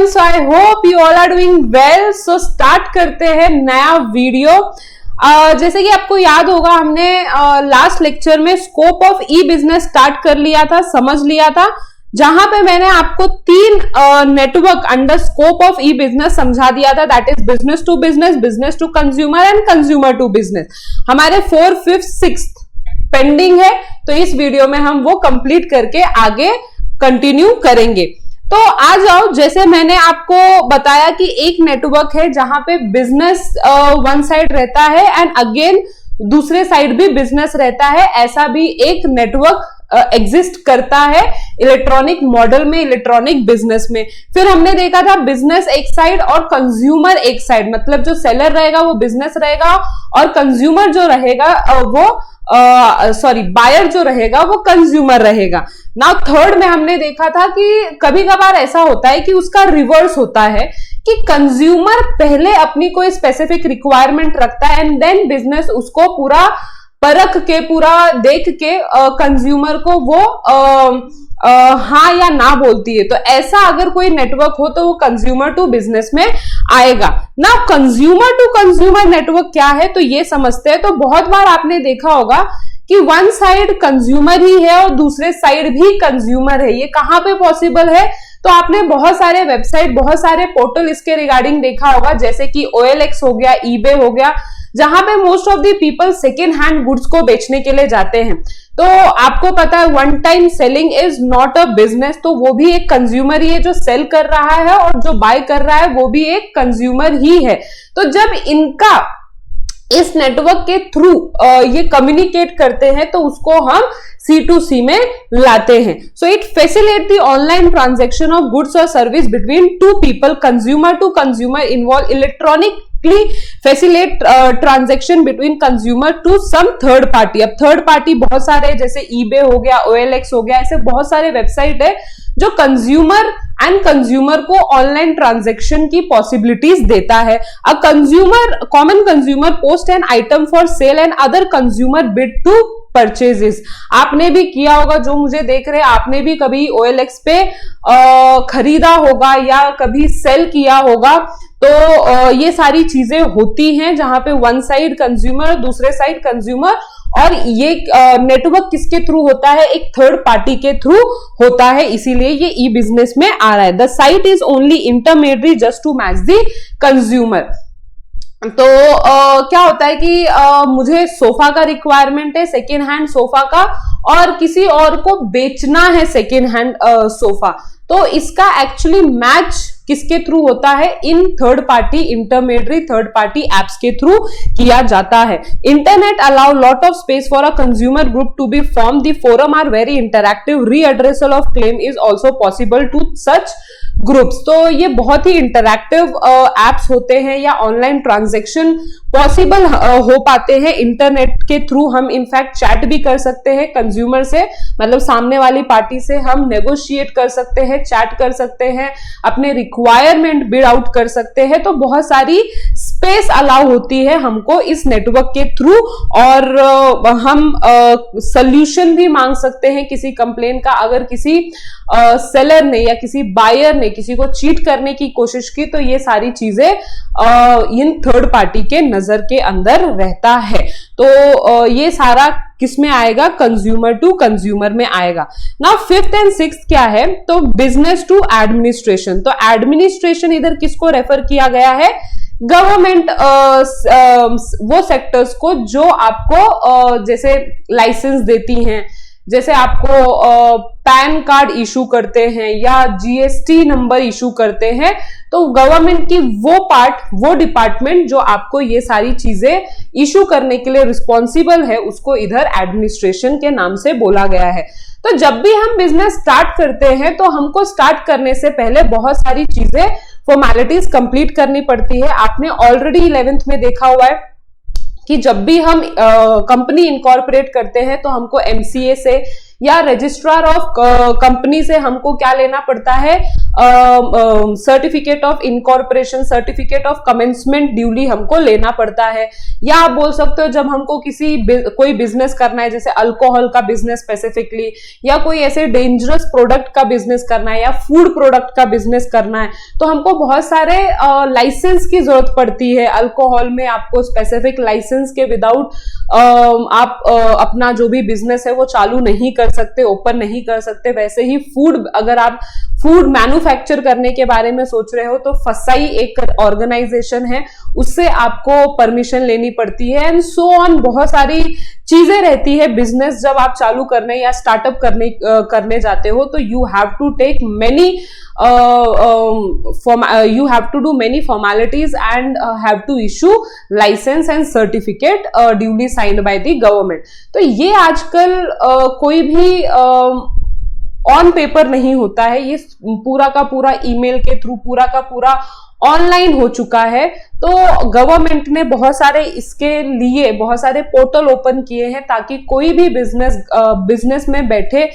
everyone, so I hope you all are doing well. So start करते हैं नया video. जैसे कि आपको याद होगा, हमने लास्ट लेक्चर में scope of E business start कर लिया था, समझ लिया था, जहां पे मैंने आपको 3 network under scope of E business समझा दिया था। That is business to business, business to consumer and consumer to business. हमारे 4th, 5th, 6th पेंडिंग है, तो इस वीडियो में हम वो कंप्लीट करके आगे कंटिन्यू करेंगे। तो आ जाओ, जैसे मैंने आपको बताया कि एक नेटवर्क है जहां पे बिजनेस वन साइड रहता है एंड अगेन दूसरे साइड भी बिजनेस रहता है। ऐसा भी एक नेटवर्क एग्जिस्ट करता है इलेक्ट्रॉनिक मॉडल में, इलेक्ट्रॉनिक बिजनेस में। फिर हमने देखा था बिजनेस एक साइड और कंज्यूमर एक साइड, मतलब जो सेलर रहेगा वो बिजनेस रहेगा और कंज्यूमर जो रहेगा बायर जो रहेगा वो कंज्यूमर रहेगा। नाउ थर्ड में हमने देखा था कि कभी कभार ऐसा होता है कि उसका रिवर्स होता है कि कंज्यूमर पहले अपनी कोई स्पेसिफिक रिक्वायरमेंट रखता है एंड देन बिजनेस उसको पूरा परख के, पूरा देख के कंज्यूमर को वो हाँ या ना बोलती है। तो ऐसा अगर कोई नेटवर्क हो तो वो कंज्यूमर टू बिजनेस में आएगा ना। कंज्यूमर टू कंज्यूमर नेटवर्क क्या है, तो ये समझते हैं। तो बहुत बार आपने देखा होगा कि वन साइड कंज्यूमर ही है और दूसरे साइड भी कंज्यूमर है। ये कहां पे पॉसिबल है, तो आपने बहुत सारे वेबसाइट, बहुत सारे पोर्टल इसके रिगार्डिंग देखा होगा, जैसे कि OLX हो गया, eBay हो गया, जहां पे most of the people second hand goods को बेचने के लिए जाते हैं। तो आपको पता है one time selling is not a business, तो वो भी एक कंज्यूमर ही है जो सेल कर रहा है, और जो बाय कर रहा है वो भी एक कंज्यूमर ही है। तो जब इनका इस नेटवर्क के थ्रू ये कम्युनिकेट करते हैं तो उसको हम C2C में लाते हैं। So it facilitate the online transaction of goods और service between two people, consumer to consumer involve electronic facilitate transaction between consumer to some third party. अब थर्ड पार्टी बहुत सारे, जैसे eBay हो गया, OLX हो गया, ऐसे बहुत सारे वेबसाइट है जो कंज्यूमर एंड कंज्यूमर को ऑनलाइन ट्रांजैक्शन की पॉसिबिलिटीज देता है। A consumer, common consumer post an item for sale and other consumer bid to purchases. आपने भी किया होगा, जो मुझे देख रहे हैं, आपने भी कभी OLX पे खरीदा होगा या कभी सेल किया होगा। तो ये सारी चीजें होती हैं जहां पे वन साइड कंज्यूमर, दूसरे साइड कंज्यूमर, और ये नेटवर्क किसके थ्रू होता है, एक थर्ड पार्टी के थ्रू होता है, इसीलिए ये ई बिजनेस में आ रहा है। The site is only intermediary just to match the consumer. तो क्या होता है कि मुझे सोफा का रिक्वायरमेंट है, सेकेंड हैंड सोफा का, और किसी और को बेचना है सेकेंड हैंड सोफा, तो इसका एक्चुअली मैच किसके थ्रू होता है, इन third party intermediary third party apps के थ्रू किया जाता है। Internet allow lot of space for a consumer group to be form, the forum are very interactive, redressal of claim is also possible to such groups. तो ये बहुत ही interactive apps होते हैं या ऑनलाइन ट्रांजैक्शन पॉसिबल हो पाते हैं internet के थ्रू। हम इनफैक्ट चैट भी कर सकते हैं कंज्यूमर से, मतलब सामने वाली पार्टी से हम नेगोशिएट कर सकते हैं, चैट कर सकते हैं, अपने रिक्वायरमेंट बिड आउट कर सकते हैं। तो बहुत सारी स्पेस अलाउ होती है हमको इस नेटवर्क के थ्रू, और हम सोल्यूशन भी मांग सकते हैं किसी कंप्लेन का। अगर किसी सेलर ने या किसी बायर ने किसी को चीट करने की कोशिश की, तो ये सारी चीजें इन थर्ड पार्टी के नजर के अंदर रहता है। तो ये सारा किस में आएगा, कंज्यूमर टू कंज्यूमर में आएगा। नाउ 5th एंड 6th क्या है, तो बिजनेस टू एडमिनिस्ट्रेशन। तो एडमिनिस्ट्रेशन इधर किसको रेफर किया गया है, गवर्नमेंट वो सेक्टर्स को जो आपको जैसे लाइसेंस देती हैं, जैसे आपको पैन कार्ड इशू करते हैं या GST नंबर इशू करते हैं, तो गवर्नमेंट की वो पार्ट, वो डिपार्टमेंट जो आपको ये सारी चीजें इशू करने के लिए रिस्पॉन्सिबल है, उसको इधर एडमिनिस्ट्रेशन के नाम से बोला गया है। तो जब भी हम बिजनेस स्टार्ट करते हैं तो हमको स्टार्ट करने से पहले बहुत सारी चीजें, फॉर्मेलिटीज कंप्लीट करनी पड़ती है। आपने ऑलरेडी 11th में देखा हुआ है कि जब भी हम कंपनी इनकॉर्पोरेट करते हैं तो हमको MCA से या रजिस्ट्रार ऑफ कंपनी से हमको क्या लेना पड़ता है, certificate of incorporation, certificate of commencement duly हमको लेना पड़ता है। या आप बोल सकते हो जब हमको कोई बिजनेस करना है, जैसे अल्कोहल का बिजनेस स्पेसिफिकली, या कोई ऐसे डेंजरस प्रोडक्ट का बिजनेस करना है, या फूड प्रोडक्ट का बिजनेस करना है, तो हमको बहुत सारे लाइसेंस की जरूरत पड़ती है। अल्कोहल में आपको स्पेसिफिक लाइसेंस के विदाउट आप अपना जो भी बिजनेस है वो चालू नहीं कर सकते, ओपन नहीं कर सकते। वैसे ही अगर आप फूड मैन्युफैक्चर करने के बारे में सोच रहे हो तो फसाई एक ऑर्गेनाइजेशन है, उससे आपको परमिशन लेनी पड़ती है, एंड सो ऑन। बहुत सारी चीजें रहती है बिजनेस जब आप चालू करने या स्टार्टअप करने जाते हो, तो you have to take many you have to do many formalities and have to issue license and certificate duly signed by the government। तो ये आजकल कोई भी ऑन पेपर नहीं होता है, ये पूरा का पूरा ईमेल के थ्रू, पूरा का पूरा ऑनलाइन हो चुका है। तो गवर्नमेंट ने बहुत सारे इसके लिए बहुत सारे पोर्टल ओपन किए हैं ताकि कोई भी बिजनेस में बैठे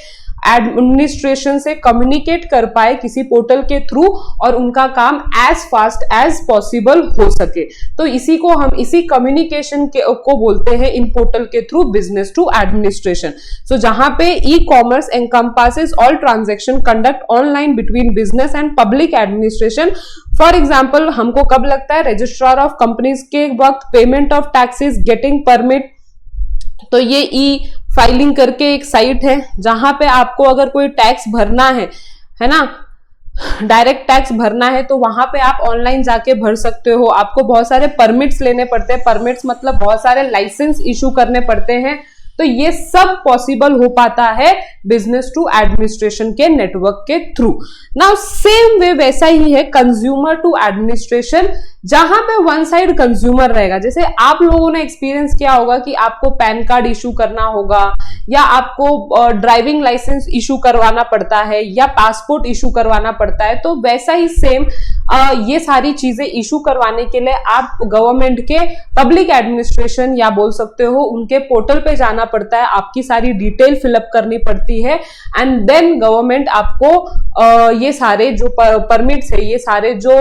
एडमिनिस्ट्रेशन से कम्युनिकेट कर पाए किसी पोर्टल के थ्रू, और उनका काम एज फास्ट एज पॉसिबल हो सके। तो इसी कम्युनिकेशन को बोलते हैं इन पोर्टल के थ्रू बिजनेस टू एडमिनिस्ट्रेशन। सो जहां पे e commerce encompasses all transaction conduct online between business and public administration. For example, हमको कब लगता है रजिस्ट्रार ऑफ कंपनीज के वक्त payment of taxes, getting permit, तो ये ई फाइलिंग करके एक साइट है जहां पे आपको अगर कोई टैक्स भरना है ना, डायरेक्ट टैक्स भरना है, तो वहां पे आप ऑनलाइन जाके भर सकते हो। आपको बहुत सारे परमिट्स लेने पड़ते हैं, परमिट्स मतलब बहुत सारे लाइसेंस इशू करने पड़ते हैं। तो ये सब पॉसिबल हो पाता है बिजनेस टू एडमिनिस्ट्रेशन के नेटवर्क के थ्रू। नाउ सेम वे वैसा ही है कंज्यूमर टू एडमिनिस्ट्रेशन, जहां पे वन साइड कंज्यूमर रहेगा। जैसे आप लोगों ने एक्सपीरियंस किया होगा कि आपको पैन कार्ड इशू करना होगा, या आपको ड्राइविंग लाइसेंस इशू करवाना पड़ता है, या पासपोर्ट इशू करवाना पड़ता है। तो वैसा ही सेम ये सारी चीजें इशू करवाने के लिए आप गवर्नमेंट के पब्लिक एडमिनिस्ट्रेशन या बोल सकते हो उनके पोर्टल पे जाना पड़ता है, आपकी सारी डिटेल फिलअप करनी पड़ती है, एंड देन गवर्नमेंट आपको ये सारे जो परमिट्स है, ये सारे जो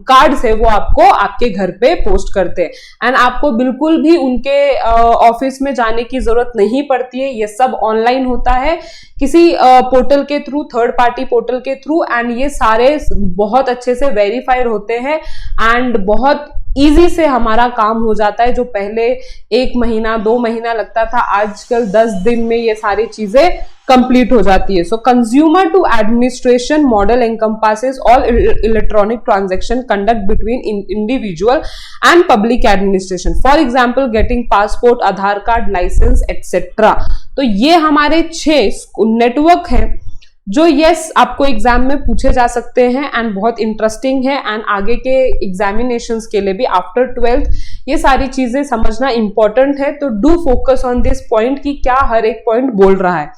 कार्ड्स है, वो आपको आपके घर पे पोस्ट करते हैं। एंड आपको बिल्कुल भी उनके ऑफिस में जाने की जरूरत नहीं पड़ती है, ये सब ऑनलाइन होता है किसी पोर्टल के थ्रू, थर्ड पार्टी पोर्टल के थ्रू, एंड ये सारे बहुत अच्छे से वेरीफाइड होते हैं, एंड बहुत इजी से हमारा काम हो जाता है। जो पहले 1 महीना 2 महीना लगता था, आजकल 10 दिन में ये सारी चीजें कंप्लीट हो जाती है। So consumer to administration model encompasses all electronic transaction conduct between individual and public administration, for example getting passport, Aadhaar card, license etcetera. तो ये हमारे 6 नेटवर्क हैं जो यस आपको एग्जाम में पूछे जा सकते हैं, एंड बहुत इंटरेस्टिंग है, एंड आगे के एग्जामिनेशंस के लिए भी आफ्टर 12th ये सारी चीजें समझना इंपॉर्टेंट है। तो do focus on this point कि क्या हर एक पॉइंट बोल रहा है।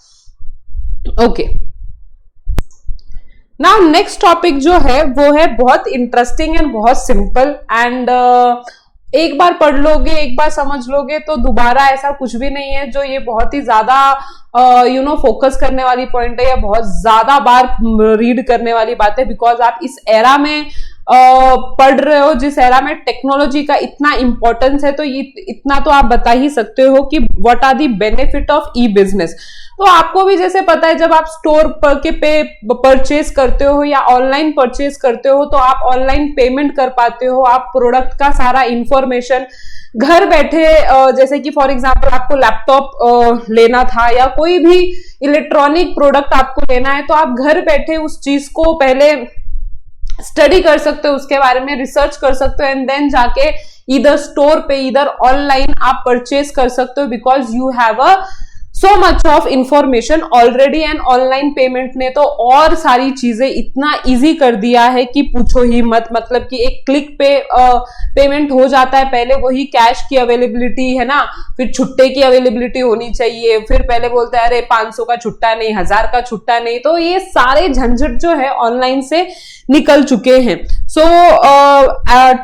ओके, नाउ नेक्स्ट टॉपिक जो है वो है बहुत इंटरेस्टिंग एंड बहुत सिंपल, एंड एक बार पढ़ लोगे, एक बार समझ लोगे तो दोबारा ऐसा कुछ भी नहीं है जो ये बहुत ही ज्यादा फोकस करने वाली पॉइंट है या बहुत ज्यादा बार रीड करने वाली बात है, बिकॉज आप इस एरा में पढ़ रहे हो जिस एरा में टेक्नोलॉजी का इतना इंपॉर्टेंस है। तो ये इतना तो आप बता ही सकते हो कि what are the benefit of E business. तो आपको भी जैसे पता है, जब आप स्टोर पे परचेज करते हो या ऑनलाइन परचेज करते हो तो आप ऑनलाइन पेमेंट कर पाते हो, आप प्रोडक्ट का सारा इंफॉर्मेशन घर बैठे, जैसे कि फॉर एग्जांपल आपको लैपटॉप लेना था या कोई भी इलेक्ट्रॉनिक प्रोडक्ट आपको लेना है, तो आप घर बैठे उस चीज को पहले स्टडी कर सकते हो, उसके बारे में रिसर्च कर सकते हो, एंड देन जाके इधर स्टोर पे इधर ऑनलाइन आप परचेज कर सकते हो, because you have a so much of information already. And online payment ने तो और सारी चीजें इतना इजी कर दिया है कि पूछो ही मत। मतलब कि एक क्लिक पे पेमेंट हो जाता है। पहले वही कैश की अवेलेबिलिटी है ना, फिर छुट्टे की अवेलेबिलिटी होनी चाहिए, फिर पहले बोलते हैं अरे 500 का छुट्टा नहीं, 1000 का छुट्टा नहीं। तो ये सारे झंझट जो है ऑनलाइन से निकल चुके हैं। सो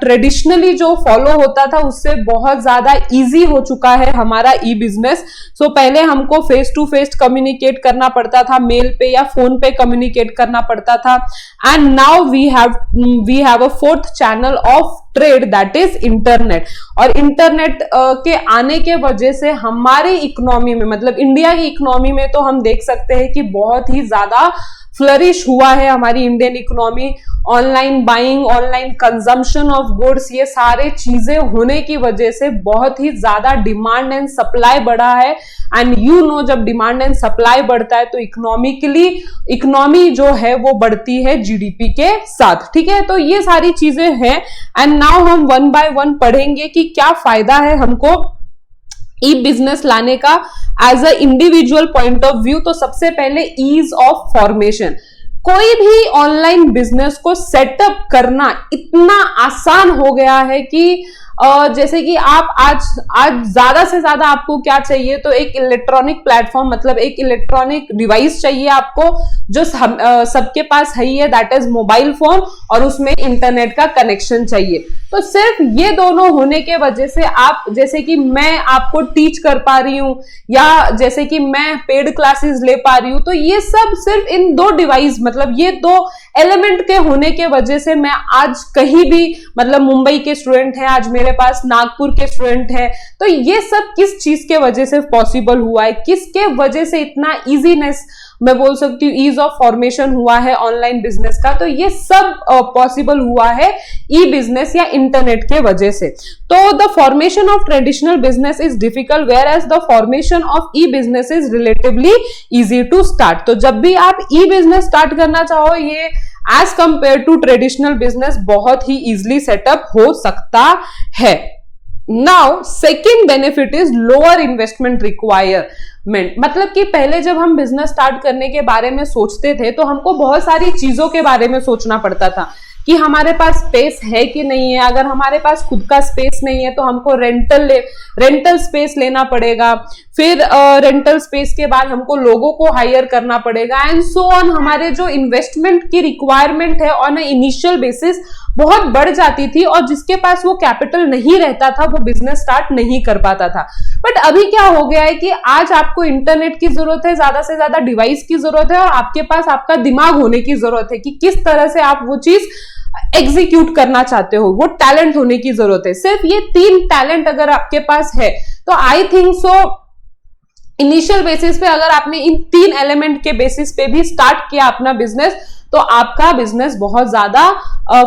ट्रेडिशनली जो फॉलो होता था उससे बहुत ज्यादा इजी हो चुका है हमारा ई बिजनेस। सो पहले हमको फेस टू फेस कम्युनिकेट करना पड़ता था, मेल पे या फोन पे कम्युनिकेट करना पड़ता था, and now we have a fourth channel of trade, that is internet. और इंटरनेट के आने के वजह से हमारी इकोनॉमी में, मतलब इंडिया की इकोनॉमी में, तो हम देख सकते हैं कि बहुत ही ज्यादा फ्लरिश हुआ है हमारी Indian economy. Online buying, online consumption of goods, ये सारे चीजें होने की वजह से बहुत ही ज्यादा डिमांड एंड सप्लाई बढ़ा है। एंड यू नो, जब डिमांड एंड सप्लाई बढ़ता है तो इकोनॉमिकली इकोनॉमी जो है वो बढ़ती है जीडीपी के साथ, ठीक है। तो ये सारी चीजें हैं, एंड नाउ हम वन बाय वन पढ़ेंगे कि क्या फायदा है हमको ई बिजनेस लाने का as a individual point of view. तो सबसे पहले ईज ऑफ फॉर्मेशन। कोई भी ऑनलाइन बिजनेस को सेटअप करना इतना आसान हो गया है कि जैसे कि आप आज ज्यादा से ज्यादा आपको क्या चाहिए, तो एक इलेक्ट्रॉनिक प्लेटफॉर्म, मतलब एक इलेक्ट्रॉनिक डिवाइस चाहिए आपको जो सबके पास है ही है, दैट इज मोबाइल फोन, और उसमें इंटरनेट का कनेक्शन चाहिए। तो सिर्फ ये दोनों होने के वजह से आप, जैसे कि मैं आपको टीच कर पा रही हूं या जैसे कि मैं पेड क्लासेस ले पा रही हूं, तो ये सब सिर्फ इन दो डिवाइस, मतलब ये दो एलिमेंट के होने के वजह से मैं आज कहीं भी, मतलब मुंबई के स्टूडेंट हैं, आज मेरे पास नागपुर के स्टूडेंट हैं, तो ये सब किस चीज के वजह से पॉसिबल हुआ है, किसके वजह से इतना इजीनेस, मैं बोल सकती हूँ ईज ऑफ फॉर्मेशन हुआ है ऑनलाइन बिजनेस का। तो ये सब पॉसिबल हुआ है ई बिजनेस या इंटरनेट के वजह से। तो the formation of traditional business is difficult, whereas the formation of E business is relatively easy to start. तो जब भी आप ई बिजनेस स्टार्ट करना चाहो, ये as compare to traditional business बहुत ही इजिली सेटअप हो सकता है। Now second benefit is lower investment requirement. मतलब कि पहले जब हम बिजनेस स्टार्ट करने के बारे में सोचते थे तो हमको बहुत सारी चीजों के बारे में सोचना पड़ता था कि हमारे पास स्पेस है कि नहीं है। अगर हमारे पास खुद का स्पेस नहीं है तो हमको रेंटल स्पेस लेना पड़ेगा, फिर रेंटल स्पेस के बाद हमको लोगों को हायर करना पड़ेगा, एंड सो ऑन। हमारे जो इन्वेस्टमेंट की रिक्वायरमेंट है ऑन अ इनिशियल बेसिस बहुत बढ़ जाती थी, और जिसके पास वो कैपिटल नहीं रहता था वो बिजनेस स्टार्ट नहीं कर पाता था। बट अभी क्या हो गया है कि आज आपको इंटरनेट की जरूरत है, ज्यादा से ज्यादा डिवाइस की जरूरत है, और आपके पास आपका दिमाग होने की जरूरत है कि किस तरह से आप वो चीज एग्जीक्यूट करना चाहते हो, वो टैलेंट होने की जरूरत है। सिर्फ ये 3 टैलेंट अगर आपके पास है तो I think so initial basis पे, अगर आपने इन 3 एलिमेंट के बेसिस पे भी स्टार्ट किया अपना बिजनेस, तो आपका बिजनेस बहुत ज्यादा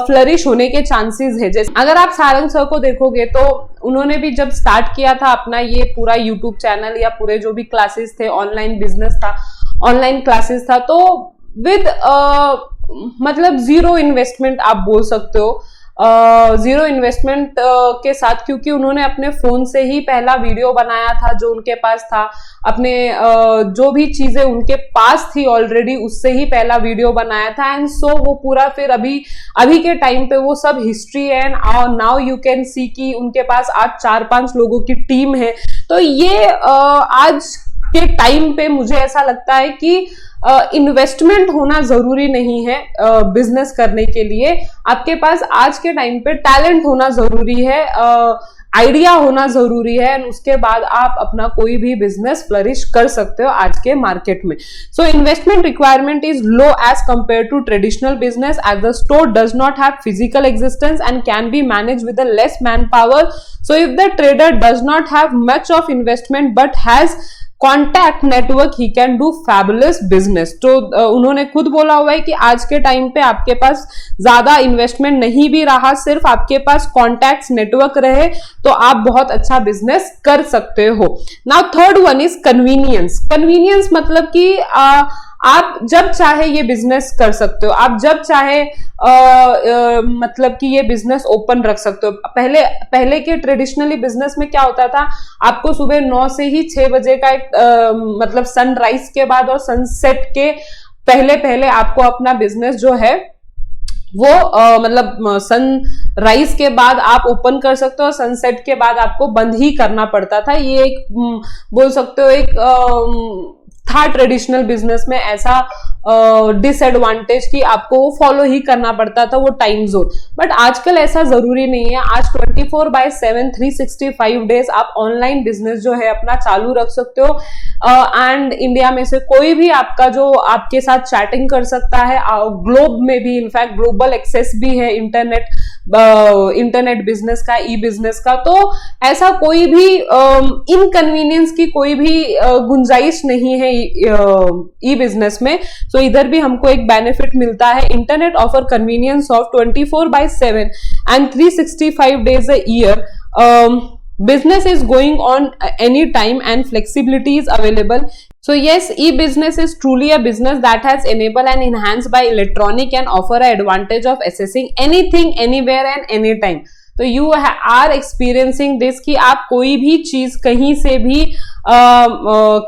फ्लरिश होने के चांसेस है। जैसे अगर आप सारंग सर को देखोगे तो उन्होंने भी जब स्टार्ट किया था अपना ये पूरा यूट्यूब चैनल या पूरे जो भी क्लासेस थे, ऑनलाइन बिजनेस था, ऑनलाइन क्लासेस था, तो विद मतलब जीरो इन्वेस्टमेंट आप बोल सकते हो, जीरो इन्वेस्टमेंट के साथ, क्योंकि उन्होंने अपने फोन से ही पहला वीडियो बनाया था जो उनके पास था, अपने जो भी चीजें उनके पास थी ऑलरेडी उससे ही पहला वीडियो बनाया था, एंड सो वो पूरा फिर अभी के टाइम पे वो सब हिस्ट्री है। And now you can see कि उनके पास आज 4-5 लोगों की टीम है। तो ये आज के टाइम पे मुझे ऐसा लगता है कि इन्वेस्टमेंट होना जरूरी नहीं है बिजनेस करने के लिए। आपके पास आज के टाइम पे टैलेंट होना जरूरी है, आइडिया होना जरूरी है, एंड उसके बाद आप अपना कोई भी बिजनेस फ्लरिश कर सकते हो आज के मार्केट में। So investment requirement is low as compare to traditional business, as the store does not have physical existence and can be manage with a less man power. So if the trader does not have much of investment but has contact network, he can do fabulous business. तो उन्होंने खुद बोला हुआ है कि आज के time पे आपके पास ज्यादा इन्वेस्टमेंट नहीं भी रहा, सिर्फ आपके पास कॉन्टैक्ट्स नेटवर्क रहे तो आप बहुत अच्छा बिजनेस कर सकते हो। Now third one is convenience. Convenience मतलब कि आप जब चाहे ये बिजनेस कर सकते हो, आप जब चाहे मतलब कि ये बिजनेस ओपन रख सकते हो। पहले के ट्रेडिशनली बिजनेस में क्या होता था, आपको सुबह 9 से ही 6 बजे का एक मतलब सनराइज के बाद और सनसेट के पहले आपको अपना बिजनेस जो है वो मतलब सनराइज के बाद आप ओपन कर सकते हो, सनसेट के बाद आपको बंद ही करना पड़ता था। ये एक बोल सकते हो एक था ट्रेडिशनल बिजनेस में ऐसा डिसएडवांटेज कि आपको फॉलो ही करना पड़ता था वो टाइम जोन, बट आजकल ऐसा जरूरी नहीं है। आज 24/7 365 डेज आप ऑनलाइन बिजनेस जो है अपना चालू रख सकते हो, एंड इंडिया में से कोई भी आपका जो आपके साथ चैटिंग कर सकता है, ग्लोब में भी, इनफैक्ट ग्लोबल एक्सेस भी है इंटरनेट बिजनेस का, ई बिजनेस का। तो ऐसा कोई भी इनकन्वीनियंस की कोई भी गुंजाइश नहीं है ई बिजनेस में। तो इधर भी हमको एक बेनिफिट मिलता है। Internet offer convenience of 24/7 and 365 days a year. Business is going on any time and flexibility is available. So yes, e-business is truly a business that has enabled and enhanced by electronic and offer an advantage of accessing anything, anywhere and anytime. तो you are experiencing this कि आप कोई भी चीज कहीं से भी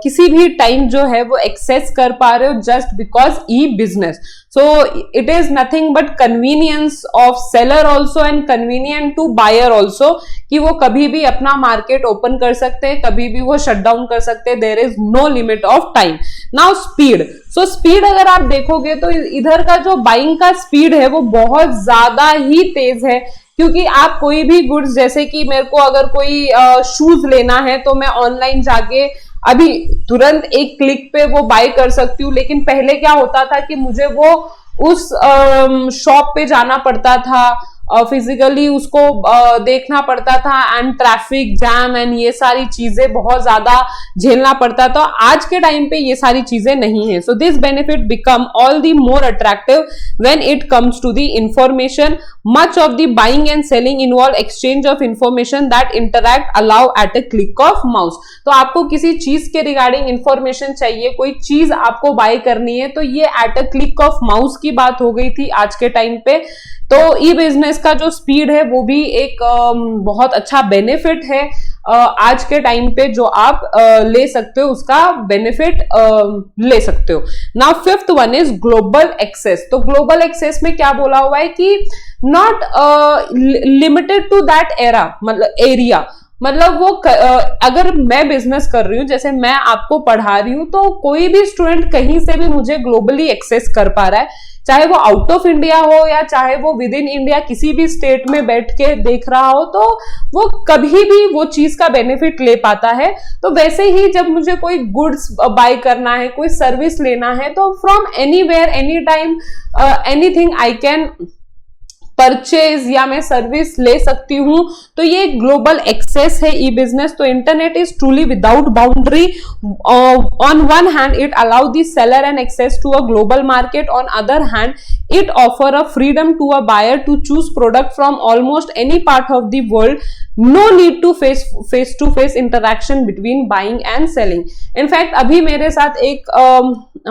किसी भी टाइम जो है वो एक्सेस कर पा रहे हो just because E business. So it is nothing but convenience of seller also and convenient to buyer also, कि वो कभी भी अपना मार्केट ओपन कर सकते हैं, कभी भी वो शट डाउन कर सकते हैं। There is no limit of time. Now speed, so speed अगर आप देखोगे तो इधर का जो बाइंग का स्पीड है वो बहुत ज्यादा ही तेज है, क्योंकि आप कोई भी गुड्स, जैसे कि मेरे को अगर कोई शूज लेना है तो मैं ऑनलाइन जाके अभी तुरंत एक क्लिक पे वो बाय कर सकती हूँ। लेकिन पहले क्या होता था कि मुझे वो उस शॉप पे जाना पड़ता था, फिजिकली उसको देखना पड़ता था, एंड ट्रैफिक जैम एंड ये सारी चीजें बहुत ज्यादा झेलना पड़ता था। आज के टाइम पे ये सारी चीजें नहीं है। So this benefit become all the more attractive when it comes to the information. Much of the buying and selling involve exchange of information that interact allow at a click of mouse. तो आपको किसी चीज के regarding information चाहिए, कोई चीज आपको bye करनी है, तो ये eight a click of mouse की बात हो गई थी आज के टाइम पे। तो ई बिजनेस का जो स्पीड है वो भी एक बहुत अच्छा बेनिफिट है आज के टाइम पे, जो आप ले सकते हो, उसका बेनिफिट ले सकते हो। Now fifth one is global access. तो ग्लोबल एक्सेस में क्या बोला हुआ है कि not limited to that area, मतलब वो अगर मैं बिजनेस कर रही हूँ, जैसे मैं आपको पढ़ा रही हूँ, तो कोई भी स्टूडेंट कहीं से भी मुझे ग्लोबली एक्सेस कर पा रहा है, चाहे वो आउट ऑफ इंडिया हो या चाहे वो विद इन इंडिया किसी भी स्टेट में बैठ के देख रहा हो, तो वो कभी भी वो चीज का बेनिफिट ले पाता है। तो वैसे ही जब मुझे कोई गुड्स बाय करना है, कोई सर्विस लेना है, तो from anywhere any time anything I can purchase या मैं सर्विस ले सकती हूं। तो ये ग्लोबल एक्सेस है ई बिजनेस। तो internet is truly without boundary. On one hand it allow the seller an access to a global market, on other hand it offer a freedom to a buyer to choose product from almost any part of the world. No need to face to face interaction between buying and selling. In fact अभी मेरे साथ एक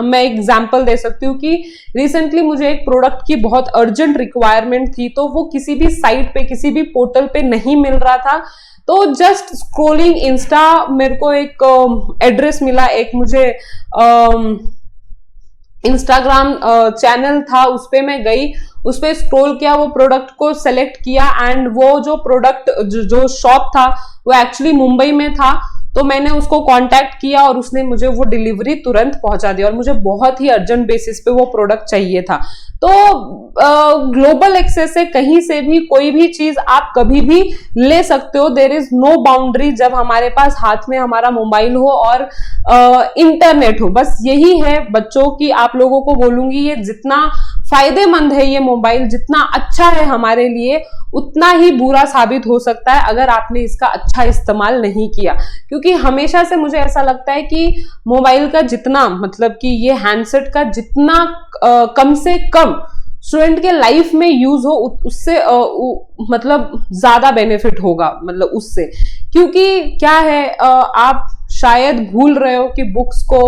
मैं example दे सकती हूँ कि recently मुझे एक प्रोडक्ट की बहुत अर्जेंट रिक्वायरमेंट थी, तो वो किसी भी साइट पे, किसी भी पोर्टल पे नहीं मिल रहा था। तो जस्ट स्क्रोलिंग इंस्टा, मेरे को एक एड्रेस मिला, एक मुझे इंस्टाग्राम चैनल था, उस पे मैं गई, उस पे स्क्रॉल किया, वो प्रोडक्ट को सेलेक्ट किया, एंड वो जो प्रोडक्ट जो शॉप था वो एक्चुअली मुंबई में था। तो मैंने उसको कांटेक्ट किया और उसने मुझे वो डिलीवरी तुरंत पहुंचा दिया, और मुझे बहुत ही अर्जेंट बेसिस पे वो प्रोडक्ट चाहिए था। तो ग्लोबल एक्सेस से कहीं से भी कोई भी चीज आप कभी भी ले सकते हो। देयर इज नो बाउंड्री जब हमारे पास हाथ में हमारा मोबाइल हो और इंटरनेट हो। बस यही है बच्चों की, आप लोगों को बोलूंगी, ये जितना फायदेमंद है ये मोबाइल, जितना अच्छा है हमारे लिए, उतना ही बुरा साबित हो सकता है अगर आपने इसका अच्छा इस्तेमाल नहीं किया। क्योंकि हमेशा से मुझे ऐसा लगता है कि मोबाइल का जितना, मतलब कि ये हैंडसेट का जितना कम से कम स्टूडेंट के लाइफ में यूज हो, उससे मतलब ज्यादा बेनिफिट होगा, मतलब उससे। क्योंकि क्या है, आप शायद भूल रहे हो कि बुक्स को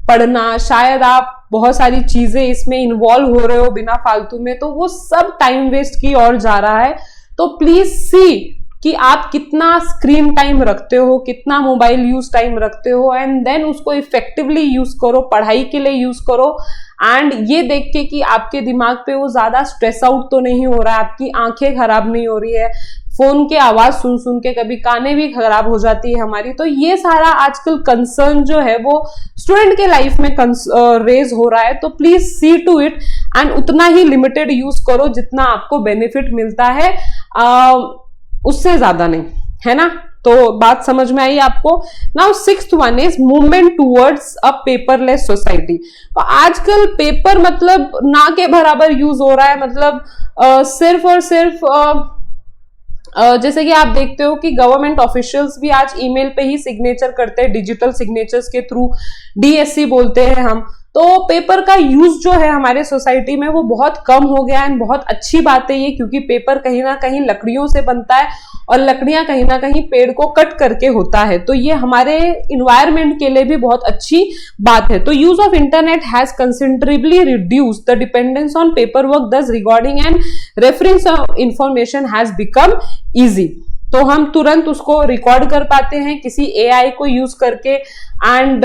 पढ़ना, शायद आप बहुत सारी चीजें इसमें इन्वॉल्व हो रहे हो बिना फालतू में, तो वो सब टाइम वेस्ट की ओर जा रहा है। तो प्लीज सी कि आप कितना स्क्रीन टाइम रखते हो, कितना मोबाइल यूज टाइम रखते हो, एंड देन उसको इफेक्टिवली यूज करो, पढ़ाई के लिए यूज करो। एंड ये देख के कि आपके दिमाग पे वो ज्यादा स्ट्रेस आउट तो नहीं हो रहा है, आपकी आंखें खराब नहीं हो रही है, फोन की आवाज सुन सुन के कभी कानें भी खराब हो जाती है हमारी। तो ये सारा आजकल कंसर्न जो है वो स्टूडेंट के लाइफ में रेज हो रहा है। तो please see to it and उतना ही लिमिटेड यूज करो जितना आपको बेनिफिट मिलता है, उससे ज्यादा नहीं, है ना। तो बात समझ में आई आपको। Now 6th one is movement towards a paperless society. तो आजकल पेपर मतलब ना के बराबर यूज हो रहा है, मतलब सिर्फ और सिर्फ जैसे कि आप देखते हो कि गवर्नमेंट ऑफिशियल्स भी आज ईमेल पे ही सिग्नेचर करते हैं, डिजिटल सिग्नेचर्स के थ्रू, डीएससी बोलते हैं हम। तो पेपर का यूज जो है हमारे सोसाइटी में वो बहुत कम हो गया है। बहुत अच्छी बात है ये, क्योंकि पेपर कहीं ना कहीं लकड़ियों से बनता है और लकड़ियां कहीं ना कहीं पेड़ को कट करके होता है। तो ये हमारे इन्वायरमेंट के लिए भी बहुत अच्छी बात है। तो use of internet has considerably reduced the dependence on paper work, thus recording and reference of information has become easy. तो हम तुरंत उसको रिकॉर्ड कर पाते हैं किसी एआई को यूज करके एंड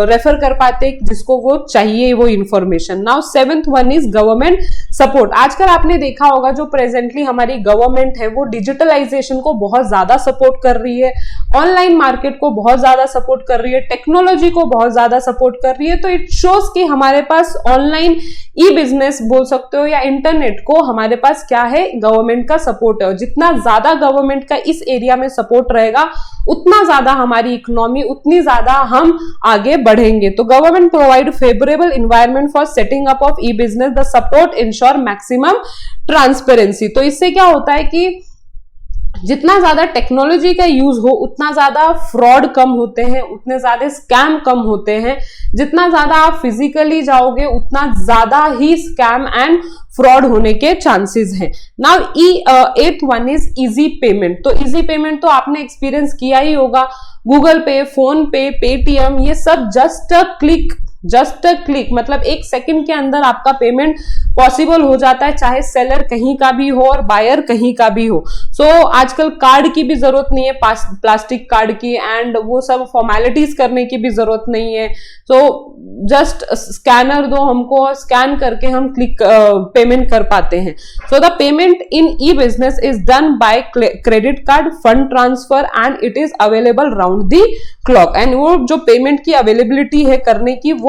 रेफर कर पाते हैं जिसको वो चाहिए वो information. Now 7th one is government support. आजकल आपने देखा होगा जो प्रेजेंटली हमारी गवर्नमेंट है वो डिजिटलाइजेशन को बहुत ज्यादा सपोर्ट कर रही है, ऑनलाइन मार्केट को बहुत ज्यादा सपोर्ट कर रही है, टेक्नोलॉजी को बहुत ज्यादा सपोर्ट कर रही है। तो इट शोज कि हमारे पास ऑनलाइन ई बिजनेस बोल सकते हो या इंटरनेट को हमारे पास क्या है, गवर्नमेंट का सपोर्ट है। और जितना ज्यादा गवर्नमेंट का इस एरिया में सपोर्ट रहेगा उतना ज्यादा हमारी इकोनॉमी, उतनी ज्यादा हम आगे बढ़ेंगे। तो government provide favourable environment for setting up of E business, the support ensure maximum transparency. तो इससे क्या होता है कि जितना ज्यादा टेक्नोलॉजी का यूज हो उतना ज्यादा फ्रॉड कम होते हैं, उतने ज्यादा स्कैम कम होते हैं। जितना ज्यादा आप फिजिकली जाओगे उतना ज्यादा ही स्कैम एंड फ्रॉड होने के चांसेस हैं। Now 8th one is easy payment. तो इजी पेमेंट तो आपने एक्सपीरियंस किया ही होगा, गूगल पे, फोन पे, पेटीएम, ये सब जस्ट अ क्लिक मतलब 1 सेकंड के अंदर आपका पेमेंट पॉसिबल हो जाता है, चाहे सेलर कहीं का भी हो और बायर कहीं का भी हो। सो आजकल कार्ड की भी जरूरत नहीं है, प्लास्टिक कार्ड की, एंड वो सब फॉर्मेलिटीज करने की भी जरूरत नहीं है। सो जस्ट स्कैनर दो हमको, स्कैन करके हम पेमेंट कर पाते हैं। So the payment in E business is done by credit card, fund transfer and it is available round the clock. And वो जो पेमेंट की अवेलेबिलिटी है करने की वो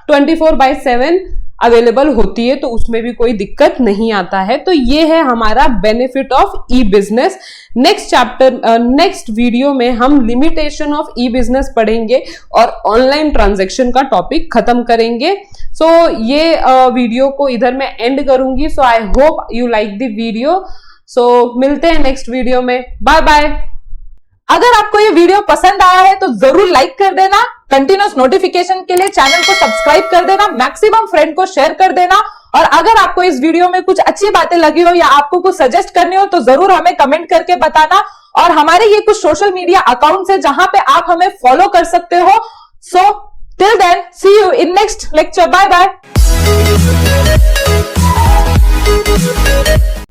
24/7 अवेलेबल होती है, तो उसमें भी कोई दिक्कत नहीं आता है। तो ये है हमारा benefit of E business. Next video में हम लिमिटेशन ऑफ ई बिजनेस पढ़ेंगे और ऑनलाइन ट्रांजैक्शन का टॉपिक खत्म करेंगे। सो ये वीडियो को इधर मैं एंड करूंगी। So I hope you like the video. So मिलते हैं नेक्स्ट वीडियो में, बाय बाय। अगर आपको ये वीडियो पसंद आया है तो जरूर लाइक कर देना, कंटिन्यूस नोटिफिकेशन के लिए चैनल को सब्सक्राइब कर देना, मैक्सिमम फ्रेंड को शेयर कर देना। और अगर आपको इस वीडियो में कुछ अच्छी बातें लगी हो या आपको कुछ सजेस्ट करनी हो तो जरूर हमें कमेंट करके बताना। और हमारे ये कुछ सोशल मीडिया अकाउंट्स है जहां पे आप हमें फॉलो कर सकते हो। So till then, see you in next lecture, bye bye.